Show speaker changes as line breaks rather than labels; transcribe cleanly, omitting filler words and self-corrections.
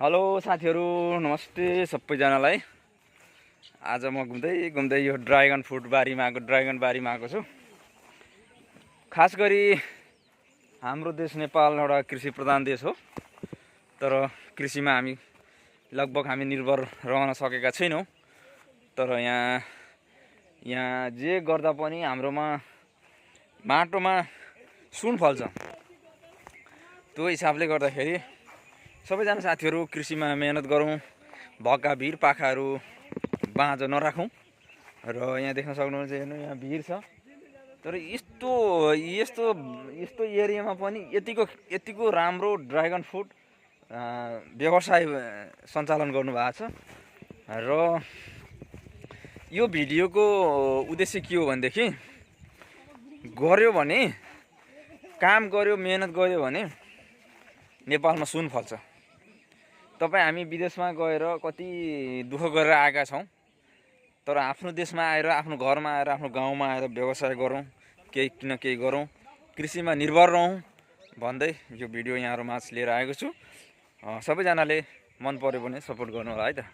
Hello साथीहरू, नमस्ते सबैजनालाई। आज म घुम्दै यो ड्रागन फ्रुट बारीमा आएको छु। खास गरी हाम्रो देश नेपाल एउटा कृषि प्रधान देश हो, तर कृषिमा हामी निर्भर रहन सकेका छैनौँ। तर यहाँ जे गर्दा पनि हाम्रोमा माटोमा सुन फल्छ। त्यो हिसाबले गर्दाखेरि सबैजना साथीहरू कृषिमा मेहनत गरौँ, भएका भिर पाखाहरू बाँझो नराखौँ। र यहाँ देख्न सक्नुहुन्छ, हेर्नु यहाँ भिर छ, तर यस्तो एरियामा पनि यतिको राम्रो ड्रागन फ्रुट व्यवसाय सञ्चालन गर्नुभएको छ। र यो भिडियोको उद्देश्य के हो भनेदेखि, काम गर्यो, मेहनत गर्यो भने नेपालमा सुन फल्छ। हामी विदेशमा गएर कति दुःख गरेर आएका छौँ, तर आफ्नो देशमा आएर, आफ्नो घरमा आएर, आफ्नो गाउँमा आएर व्यवसाय गरौँ, केही न केही गरौँ, कृषिमा निर्भर रहौँ भन्दै यो भिडियो यहाँहरुमाझ लिएर आएको छु। सबैजनाले मन पर्यो भने सपोर्ट गर्नु होला है त।